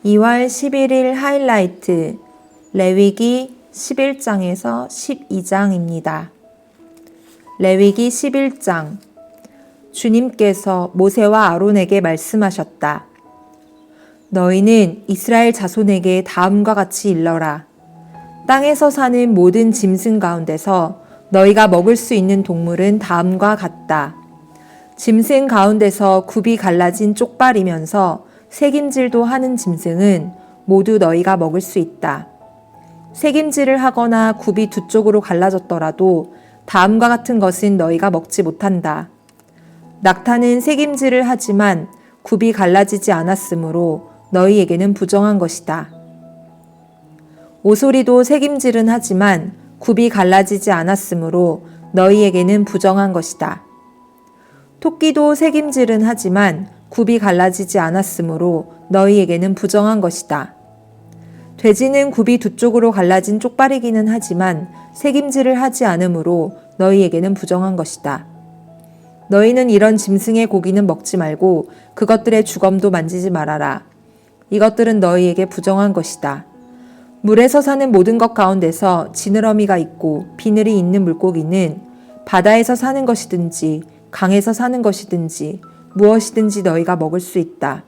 (2월 11일) 하이라이트 레위기 11장에서 12장입니다. 레위기 11장. 주님께서 모세와 아론에게 말씀하셨다. 너희는 이스라엘 자손에게 다음과 같이 일러라. 땅에서 사는 모든 짐승 가운데서 너희가 먹을 수 있는 동물은 다음과 같다. 짐승 가운데서 굽이 갈라진 쪽발이면서 새김질도 하는 짐승은 모두 너희가 먹을 수 있다. 새김질을 하거나 굽이 두 쪽으로 갈라졌더라도 다음과 같은 것은 너희가 먹지 못한다. 낙타는 새김질을 하지만 굽이 갈라지지 않았으므로 너희에게는 부정한 것이다. 오소리도 새김질은 하지만 굽이 갈라지지 않았으므로 너희에게는 부정한 것이다. 토끼도 새김질은 하지만 굽이 갈라지지 않았으므로 너희에게는 부정한 것이다. 돼지는 굽이 두 쪽으로 갈라진 쪽발이기는 하지만 새김질을 하지 않으므로 너희에게는 부정한 것이다. 너희는 이런 짐승의 고기는 먹지 말고 그것들의 주검도 만지지 말아라. 이것들은 너희에게 부정한 것이다. 물에서 사는 모든 것 가운데서 지느러미가 있고 비늘이 있는 물고기는 바다에서 사는 것이든지 강에서 사는 것이든지 무엇이든지 너희가 먹을 수 있다.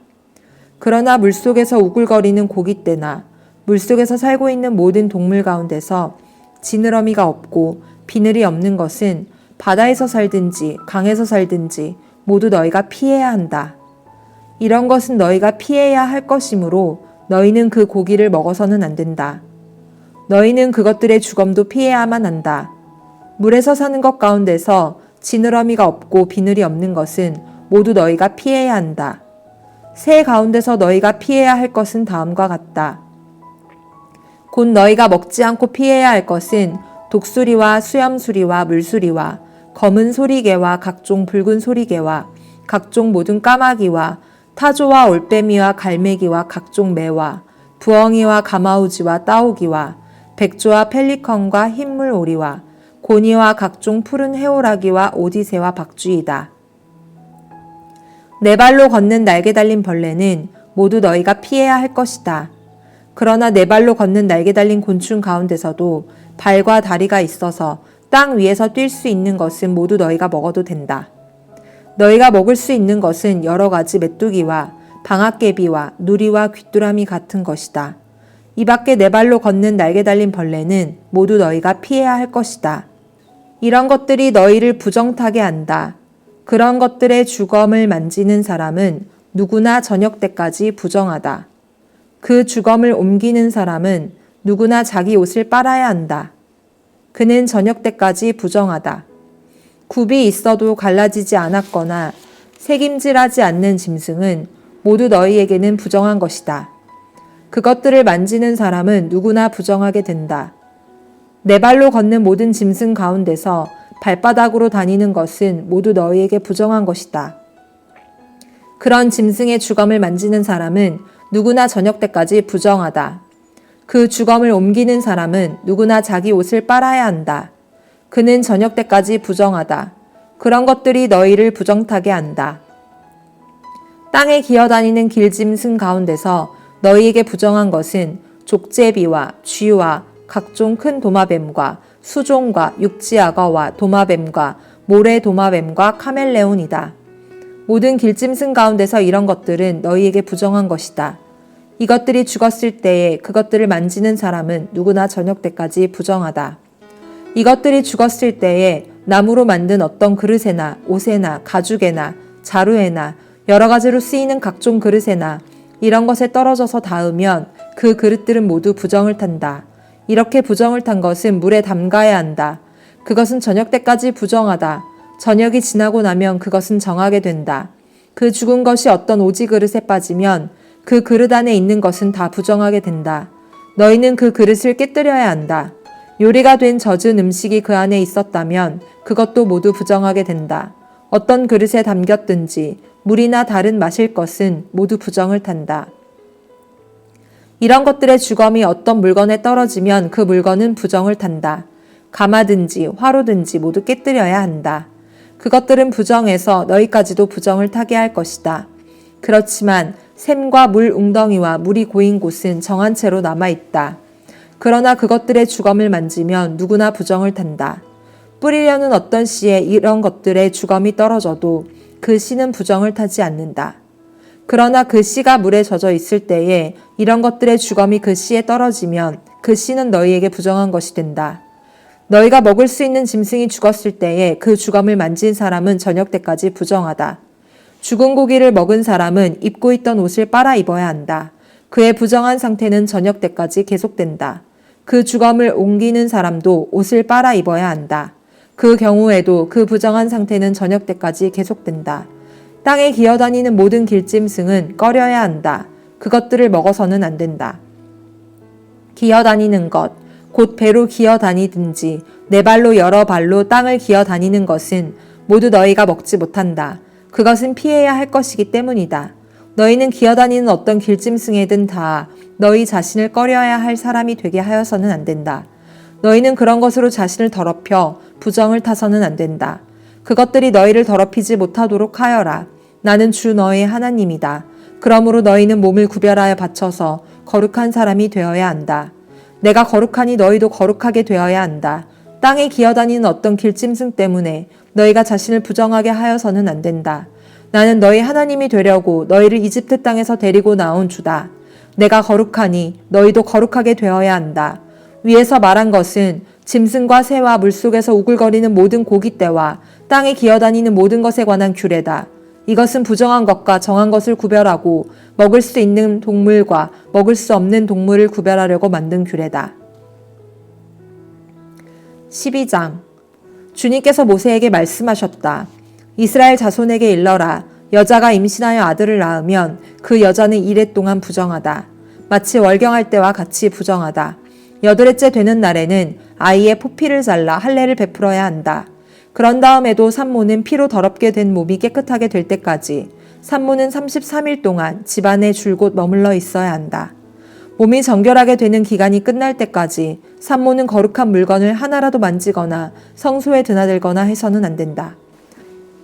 그러나 물속에서 우글거리는 고깃대나 물속에서 살고 있는 모든 동물 가운데서 지느러미가 없고 비늘이 없는 것은 바다에서 살든지 강에서 살든지 모두 너희가 피해야 한다. 이런 것은 너희가 피해야 할 것이므로 너희는 그 고기를 먹어서는 안 된다. 너희는 그것들의 주검도 피해야만 한다. 물에서 사는 것 가운데서 지느러미가 없고 비늘이 없는 것은 모두 너희가 피해야 한다. 새 가운데서 너희가 피해야 할 것은 다음과 같다. 곧 너희가 먹지 않고 피해야 할 것은 독수리와 수염수리와 물수리와 검은 소리개와 각종 붉은 소리개와 각종 모든 까마귀와 타조와 올빼미와 갈매기와 각종 매와 부엉이와 가마우지와 따오기와 백조와 펠리컨과 흰물 오리와 고니와 각종 푸른 해오라기와 오디새와 박쥐이다. 네 발로 걷는 날개 달린 벌레는 모두 너희가 피해야 할 것이다. 그러나 네 발로 걷는 날개 달린 곤충 가운데서도 발과 다리가 있어서 땅 위에서 뛸 수 있는 것은 모두 너희가 먹어도 된다. 너희가 먹을 수 있는 것은 여러 가지 메뚜기와 방앗개비와 누리와 귀뚜라미 같은 것이다. 이 밖에 네 발로 걷는 날개 달린 벌레는 모두 너희가 피해야 할 것이다. 이런 것들이 너희를 부정타게 한다. 그런 것들의 주검을 만지는 사람은 누구나 저녁 때까지 부정하다. 그 주검을 옮기는 사람은 누구나 자기 옷을 빨아야 한다. 그는 저녁 때까지 부정하다. 굽이 있어도 갈라지지 않았거나 새김질하지 않는 짐승은 모두 너희에게는 부정한 것이다. 그것들을 만지는 사람은 누구나 부정하게 된다. 네 발로 걷는 모든 짐승 가운데서 발바닥으로 다니는 것은 모두 너희에게 부정한 것이다. 그런 짐승의 주검을 만지는 사람은 누구나 저녁 때까지 부정하다. 그 주검을 옮기는 사람은 누구나 자기 옷을 빨아야 한다. 그는 저녁 때까지 부정하다. 그런 것들이 너희를 부정타게 한다. 땅에 기어다니는 길짐승 가운데서 너희에게 부정한 것은 족제비와 쥐와 각종 큰 도마뱀과 수종과 육지악어와 도마뱀과 모래도마뱀과 카멜레온이다. 모든 길짐승 가운데서 이런 것들은 너희에게 부정한 것이다. 이것들이 죽었을 때에 그것들을 만지는 사람은 누구나 저녁 때까지 부정하다. 이것들이 죽었을 때에 나무로 만든 어떤 그릇에나 옷에나 가죽에나 자루에나 여러 가지로 쓰이는 각종 그릇에나 이런 것에 떨어져서 닿으면 그 그릇들은 모두 부정을 탄다. 이렇게 부정을 탄 것은 물에 담가야 한다. 그것은 저녁 때까지 부정하다. 저녁이 지나고 나면 그것은 정하게 된다. 그 죽은 것이 어떤 오지 그릇에 빠지면 그 그릇 안에 있는 것은 다 부정하게 된다. 너희는 그 그릇을 깨뜨려야 한다. 요리가 된 젖은 음식이 그 안에 있었다면 그것도 모두 부정하게 된다. 어떤 그릇에 담겼든지 물이나 다른 마실 것은 모두 부정을 탄다. 이런 것들의 주검이 어떤 물건에 떨어지면 그 물건은 부정을 탄다. 가마든지 화로든지 모두 깨뜨려야 한다. 그것들은 부정해서 너희까지도 부정을 타게 할 것이다. 그렇지만 샘과 물 웅덩이와 물이 고인 곳은 정한 채로 남아있다. 그러나 그것들의 주검을 만지면 누구나 부정을 탄다. 뿌리려는 어떤 씨에 이런 것들의 주검이 떨어져도 그 씨는 부정을 타지 않는다. 그러나 그 씨가 물에 젖어 있을 때에 이런 것들의 주검이 그 씨에 떨어지면 그 씨는 너희에게 부정한 것이 된다. 너희가 먹을 수 있는 짐승이 죽었을 때에 그 주검을 만진 사람은 저녁 때까지 부정하다. 죽은 고기를 먹은 사람은 입고 있던 옷을 빨아 입어야 한다. 그의 부정한 상태는 저녁 때까지 계속된다. 그 주검을 옮기는 사람도 옷을 빨아 입어야 한다. 그 경우에도 그 부정한 상태는 저녁 때까지 계속된다. 땅에 기어다니는 모든 길짐승은 꺼려야 한다. 그것들을 먹어서는 안 된다. 기어다니는 것, 곧 배로 기어다니든지 네 발로 여러 발로 땅을 기어다니는 것은 모두 너희가 먹지 못한다. 그것은 피해야 할 것이기 때문이다. 너희는 기어다니는 어떤 길짐승이든 다 너희 자신을 꺼려야 할 사람이 되게 하여서는 안 된다. 너희는 그런 것으로 자신을 더럽혀 부정을 타서는 안 된다. 그것들이 너희를 더럽히지 못하도록 하여라. 나는 주 너희 하나님이다. 그러므로 너희는 몸을 구별하여 바쳐서 거룩한 사람이 되어야 한다. 내가 거룩하니 너희도 거룩하게 되어야 한다. 땅에 기어다니는 어떤 길짐승 때문에 너희가 자신을 부정하게 하여서는 안 된다. 나는 너희 하나님이 되려고 너희를 이집트 땅에서 데리고 나온 주다. 내가 거룩하니 너희도 거룩하게 되어야 한다. 위에서 말한 것은 짐승과 새와 물속에서 우글거리는 모든 고깃대와 땅에 기어다니는 모든 것에 관한 규례다. 이것은 부정한 것과 정한 것을 구별하고 먹을 수 있는 동물과 먹을 수 없는 동물을 구별하려고 만든 규례다. 12장. 주님께서 모세에게 말씀하셨다. 이스라엘 자손에게 일러라. 여자가 임신하여 아들을 낳으면 그 여자는 이레 동안 부정하다. 마치 월경할 때와 같이 부정하다. 여덟째 되는 날에는 아이의 포피를 잘라 할례를 베풀어야 한다. 그런 다음에도 산모는 피로 더럽게 된 몸이 깨끗하게 될 때까지 산모는 33일 동안 집안에 줄곧 머물러 있어야 한다. 몸이 정결하게 되는 기간이 끝날 때까지 산모는 거룩한 물건을 하나라도 만지거나 성소에 드나들거나 해서는 안 된다.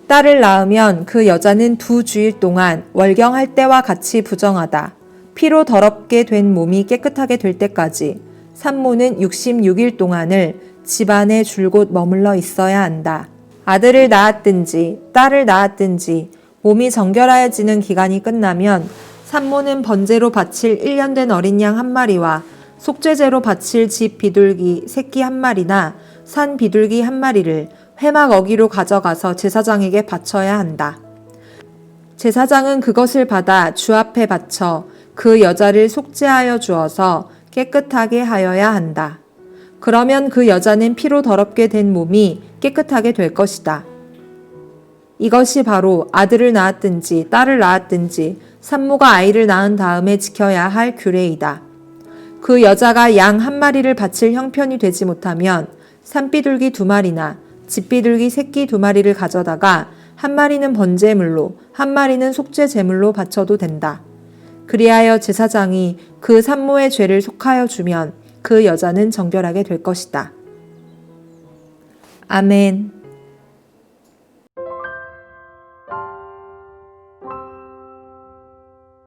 딸을 낳으면 그 여자는 2주일 동안 월경할 때와 같이 부정하다. 피로 더럽게 된 몸이 깨끗하게 될 때까지 산모는 66일 동안을 집안에 줄곧 머물러 있어야 한다. 아들을 낳았든지 딸을 낳았든지 몸이 정결하여지는 기간이 끝나면 산모는 번제로 바칠 1년 된 어린 양 한 마리와 속죄제로 바칠 집 비둘기 새끼 한 마리나 산 비둘기 한 마리를 회막 어기로 가져가서 제사장에게 바쳐야 한다. 제사장은 그것을 받아 주 앞에 바쳐 그 여자를 속죄하여 주어서 깨끗하게 하여야 한다. 그러면 그 여자는 피로 더럽게 된 몸이 깨끗하게 될 것이다. 이것이 바로 아들을 낳았든지 딸을 낳았든지 산모가 아이를 낳은 다음에 지켜야 할 규례이다. 그 여자가 양 한 마리를 바칠 형편이 되지 못하면 산비둘기 2마리나 집비둘기 새끼 2마리를 가져다가 한 마리는 번제물로 한 마리는 속죄 제물로 바쳐도 된다. 그리하여 제사장이 그 산모의 죄를 속하여 주면 그 여자는 정결하게 될 것이다. 아멘.